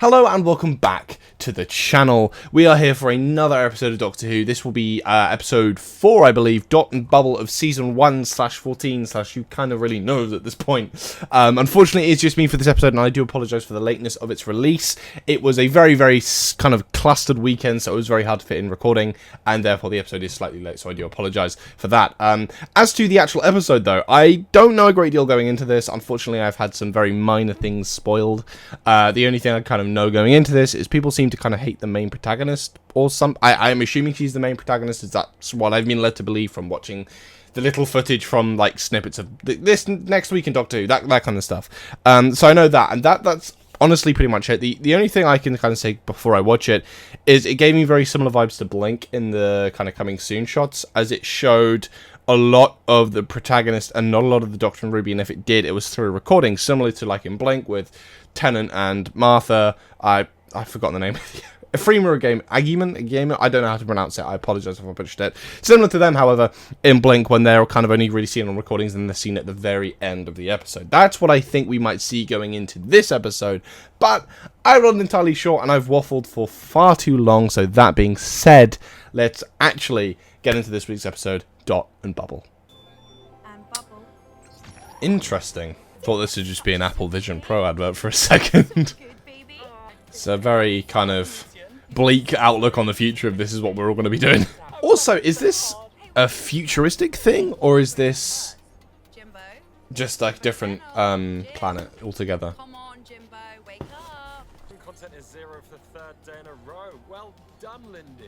Hello and welcome back to the channel. We are here for another episode of Doctor Who. This will be episode 4, I believe, Dot and Bubble of season 1/14/ you kind of really know at this point. Unfortunately, it's just me for this episode, and I do apologise for the lateness of its release. It was a very kind of clustered weekend, so it was very hard to fit in recording, and therefore the episode is slightly late, so I do apologise for that. As to the actual episode, though, I don't know a great deal going into this. Unfortunately, I've had some very minor things spoiled. The only thing I kind of know going into this is people seem to kind of hate the main protagonist, or I'm assuming she's the main protagonist, is that's what I've been led to believe from watching the little footage from like snippets of this next week in Doctor Who, that kind of stuff. So I know that, and that's honestly pretty much it. The only thing I can kind of say before I watch it is it gave me very similar vibes to Blink in the kind of coming soon shots, as it showed a lot of the protagonist and not a lot of the Doctor and Ruby, and if it did, it was through a recording, similar to like in Blink with Tennant and Martha. I've forgotten the name. Freema Agyeman, I don't know how to pronounce it. I apologise if I butchered it. Similar to them, however, in Blink, when they're kind of only really seen on recordings and they're seen at the very end of the episode. That's what I think we might see going into this episode, but I'm not entirely sure, and I've waffled for far too long. So that being said, let's actually get into this week's episode, Dot and Bubble. Interesting. Thought this would just be an Apple Vision Pro advert for a second. It's a very kind of bleak outlook on the future if this is what we're all going to be doing. Also, is this a futuristic thing, or is this just like a different planet altogether?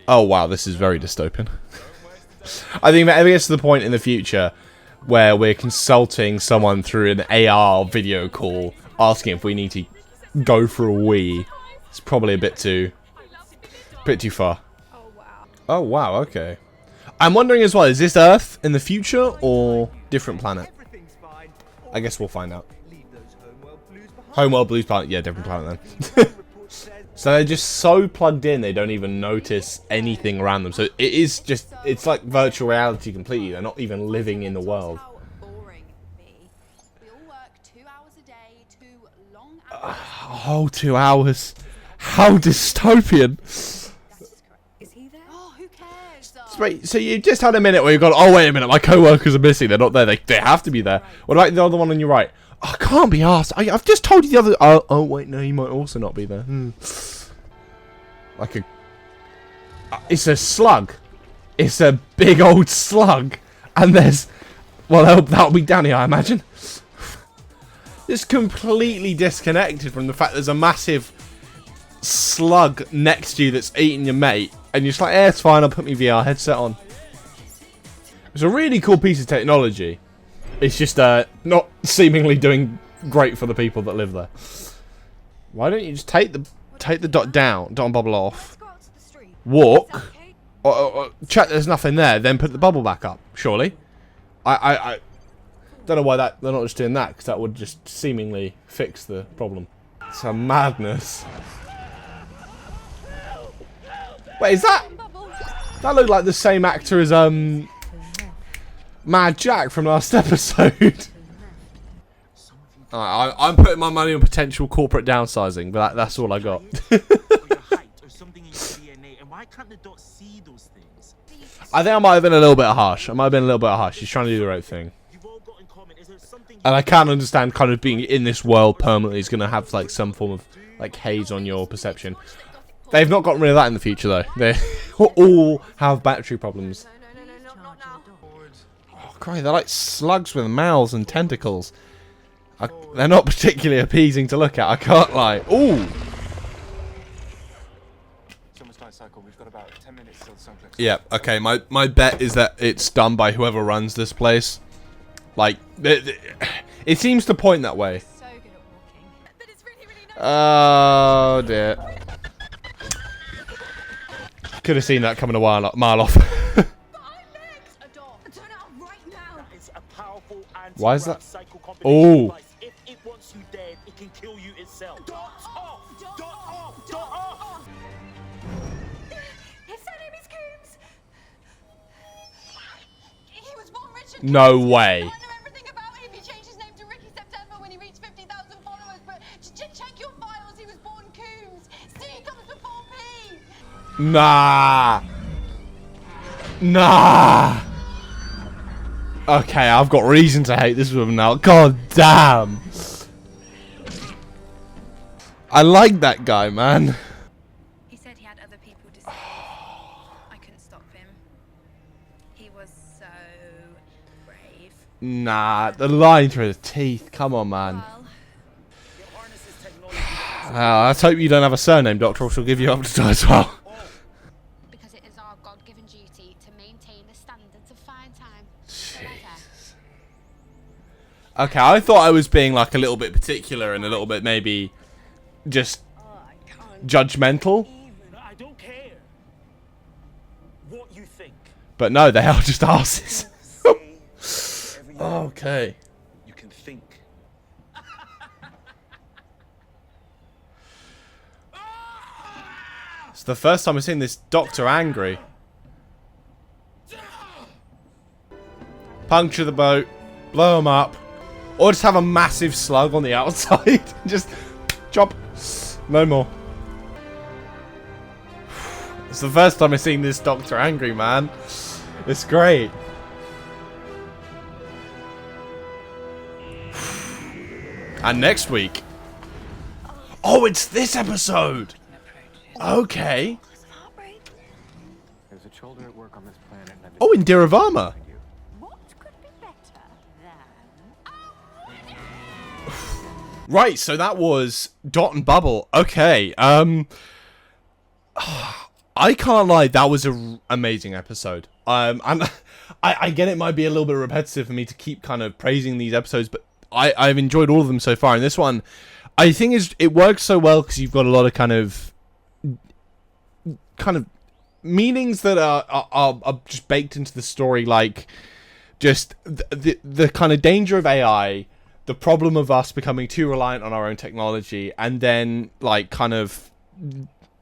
Oh wow, this is very dystopian. I think maybe it's to the point in the future where we're consulting someone through an AR video call, asking if we need to go for a wee. It's probably a bit too far. Oh wow, okay. I'm wondering as well, is this Earth in the future or different planet? I guess we'll find out. Homeworld Blues planet, yeah, different planet then. So they're just so plugged in they don't even notice anything around them. So it is just, it's like virtual reality completely. They're not even living in the world. Oh, 2 hours. How dystopian. Wait, so you just had a minute where you've gone, oh wait a minute, my co-workers are missing, they're not there, they have to be there. What about the other one on your right? I can't be asked. I've just told you the other. Oh wait, no, you might also not be there. Like a. It's a slug. It's a big old slug, and there's. Well, that'll be Danny, I imagine. It's completely disconnected from the fact there's a massive slug next to you that's eating your mate, and you're just like, it's fine. I'll put my VR headset on. It's a really cool piece of technology. It's just not seemingly doing great for the people that live there. Why don't you just take the dot and bubble off, walk, or check there's nothing there, then put the bubble back up? Surely, I don't know why they're not just doing that, because that would just seemingly fix the problem. It's a madness. Wait, is that looked like the same actor as Mad Jack from last episode? I'm putting my money on potential corporate downsizing, but that's all I got. I think I might have been a little bit harsh. She's trying to do the right thing. And I can't understand kind of being in this world permanently is going to have like some form of like haze on your perception. They've not gotten rid of that in the future though. They all have battery problems. Oh, Christ, they're like slugs with mouths and tentacles. They're not particularly appeasing to look at, I can't lie. Ooh! Yeah, okay, my bet is that it's done by whoever runs this place. Like, it seems to point that way. Oh dear. Could have seen that coming a mile off. Why is that? Oh. No way. Nah. Nah. Okay, I've got reason to hate this woman now. God damn. I like that guy, man. He said he had other people to see. I couldn't stop him. He was so brave. Nah, the line through his teeth. Come on, man. Let's hope you don't have a surname, Doctor, or she'll give you up to die as well. Because it is our God-given duty to maintain the standards of fine time. Jeez. Okay, I thought I was being like a little bit particular and a little bit maybe just judgmental. I don't care what you think. But no, they are just asses. Okay. You can think. It's the first time I've seen this Doctor angry. Puncture the boat, blow him up, or just have a massive slug on the outside. Just chop. No more. It's the first time I've seen this Doctor angry, man. It's great. And next week. Oh, it's this episode. Okay. There's a children at work on this planet. Oh, in Diravama. What could be better than... Right, so that was Dot and Bubble. Okay. I can't lie, that was an amazing episode. I get it might be a little bit repetitive for me to keep kind of praising these episodes, but I've enjoyed all of them so far. And this one, I think it works so well because you've got a lot of kind of meanings that are just baked into the story, like just the kind of danger of AI, the problem of us becoming too reliant on our own technology, and then like kind of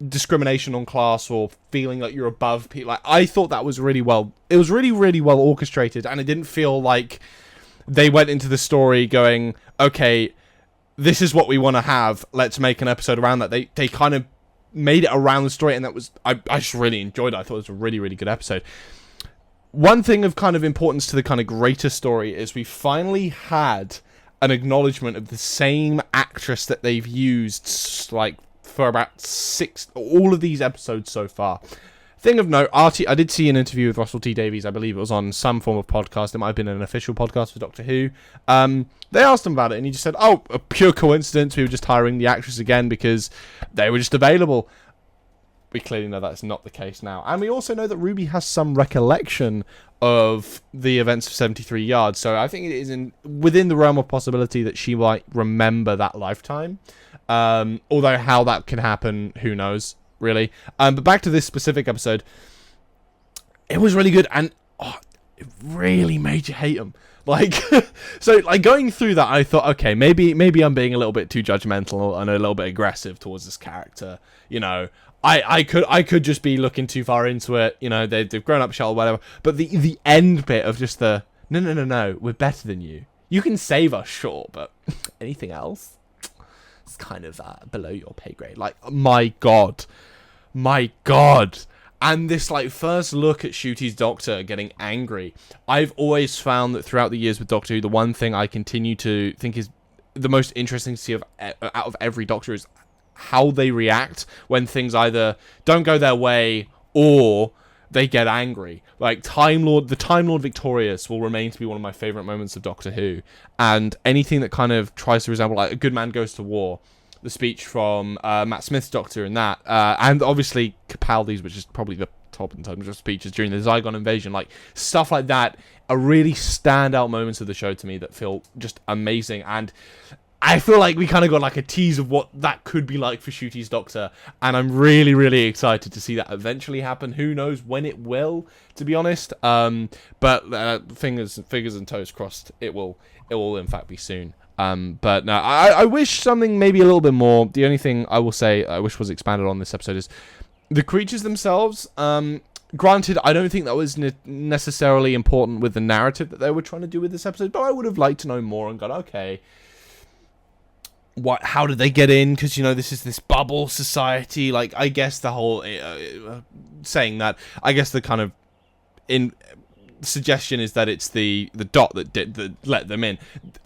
discrimination on class or feeling like you're above people. Like, I thought that was really well. It was really, really well orchestrated, and it didn't feel like they went into the story going, okay, this is what we want to have. Let's make an episode around that. They kind of made it around the story, and that was I just really enjoyed it. I thought it was a really, really good episode. One thing of kind of importance to the kind of greater story is we finally had an acknowledgement of the same actress that they've used like for about all of these episodes so far. Thing of note, I did see an interview with Russell T Davies. I believe it was on some form of podcast. It might have been an official podcast for Doctor Who. They asked him about it, and he just said, oh, a pure coincidence. We were just hiring the actress again because they were just available. We clearly know that's not the case now. And we also know that Ruby has some recollection of the events of 73 Yards. So I think it is within the realm of possibility that she might remember that lifetime. Although how that can happen, who knows, really. But back to this specific episode. It was really good, and it really made you hate him. Like, so like going through that, I thought, okay, maybe I'm being a little bit too judgmental and a little bit aggressive towards this character. You know, I could just be looking too far into it. You know, they've grown up, shell, whatever. But the end bit of just the no, we're better than you. You can save us, sure, but anything else, it's kind of below your pay grade. Like, my god. And this like first look at Ncuti's Doctor getting angry. I've always found that throughout the years with Doctor Who, the one thing I continue to think is the most interesting to see out of every Doctor is how they react when things either don't go their way or they get angry. Like the Time Lord Victorious will remain to be one of my favourite moments of Doctor Who. And anything that kind of tries to resemble like A Good Man Goes to War, the speech from Matt Smith's Doctor in that, and obviously Capaldi's, which is probably the top in terms of speeches during the Zygon invasion, like stuff like that are really standout moments of the show to me that feel just amazing. And I feel like we kind of got like a tease of what that could be like for Ncuti's Doctor, and I'm really, really excited to see that eventually happen. Who knows when it will, to be honest. But fingers and toes crossed, it will in fact be soon. But no, I wish something maybe a little bit more. The only thing I will say I wish was expanded on this episode is the creatures themselves. Granted, I don't think that was necessarily important with the narrative that they were trying to do with this episode, but I would have liked to know more and gone, okay, how did they get in? Because, you know, this is this bubble society. Like, I guess the whole saying that, I guess the kind of suggestion is that it's the dot that let them in.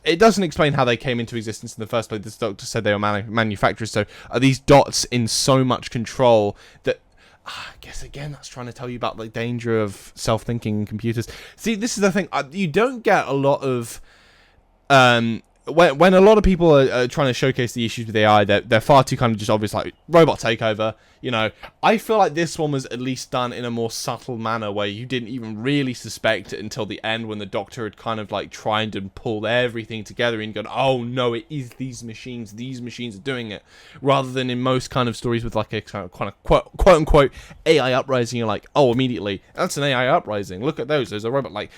It doesn't explain how they came into existence in the first place. This doctor said they were manufacturers. So are these dots in so much control that I guess again that's trying to tell you about the danger of self-thinking computers. See, this is the thing. You don't get a lot of when a lot of people are trying to showcase the issues with AI, they're far too kind of just obvious, like robot takeover. You know, I feel like this one was at least done in a more subtle manner where you didn't even really suspect it until the end when the doctor had kind of like tried and pulled everything together and gone, oh no, it is these machines are doing it. Rather than in most kind of stories with like a kind of quote unquote AI uprising, you're like, oh, immediately, that's an AI uprising. Look at those. There's a robot. Like,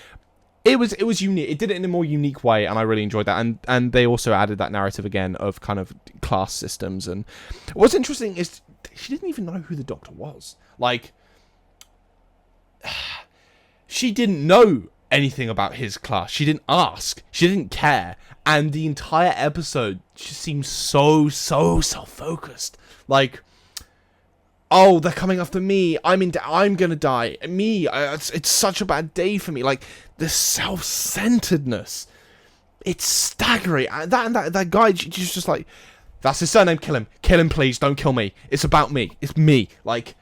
It was unique. It did it in a more unique way, and I really enjoyed that. And they also added that narrative again of kind of class systems. And what's interesting is she didn't even know who the Doctor was. Like, she didn't know anything about his class. She didn't ask. She didn't care. And the entire episode just seems so self-focused. Like, oh, they're coming after me. I'm gonna die. Me. It's such a bad day for me. Like, the self-centeredness. It's staggering. That guy, she's just like, that's his surname. Kill him. Kill him, please. Don't kill me. It's about me. It's me. Like,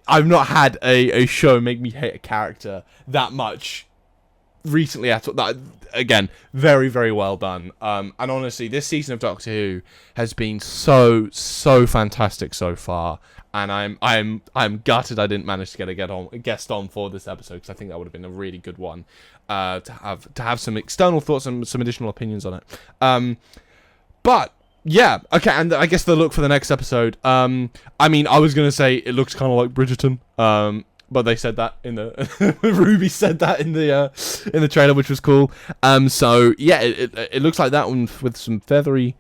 I've not had a show make me hate a character that much recently at all. That, again, very, very well done. And honestly, this season of Doctor Who has been so fantastic so far. And I'm gutted I didn't manage to get a guest on for this episode, because I think that would have been a really good one to have some external thoughts and some additional opinions on it. But yeah, okay, and I guess the look for the next episode. I mean, I was gonna say it looks kind of like Bridgerton. But they said that in the Ruby said that in the trailer, which was cool. So yeah, it looks like that one with some feathery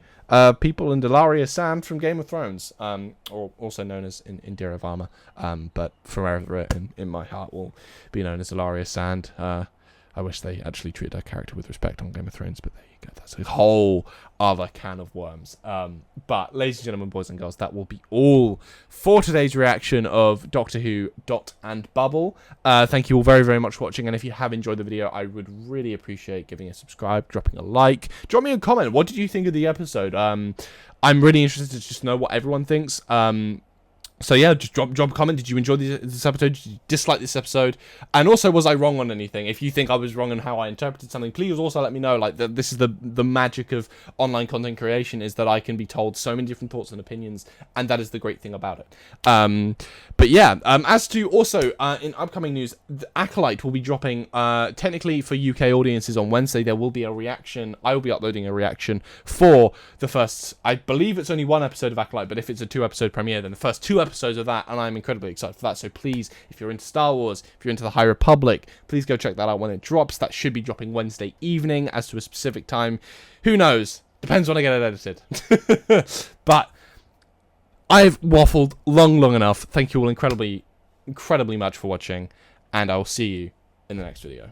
people and Ilaria Sand from Game of Thrones, or also known as Indira Varma, but forever in my heart will be known as Ilaria Sand. I wish they actually treated her character with respect on Game of Thrones, but there you go. That's a whole other can of worms. But, ladies and gentlemen, boys and girls, that will be all for today's reaction of Doctor Who, Dot and Bubble. Thank you all very, very much for watching, and if you have enjoyed the video, I would really appreciate giving a subscribe, dropping a like. Drop me a comment. What did you think of the episode? I'm really interested to just know what everyone thinks. So yeah, just drop a comment. Did you enjoy this episode? Did you dislike this episode? And also, was I wrong on anything? If you think I was wrong on how I interpreted something, please also let me know. Like, this is the magic of online content creation, is that I can be told so many different thoughts and opinions, and that is the great thing about it. But yeah, as to also in upcoming news, the Acolyte will be dropping technically for UK audiences on Wednesday. There will be a reaction. I will be uploading a reaction for the first, I believe it's only one episode of Acolyte, but if it's a 2-episode premiere, then the first 2 episodes of that, and I'm incredibly excited for that. So please, if you're into Star Wars, if you're into the High Republic, please go check that out when it drops. That should be dropping Wednesday evening. As to a specific time, who knows? Depends when I get it edited. But I've waffled long enough. Thank you all incredibly much for watching, and I will see you in the next video.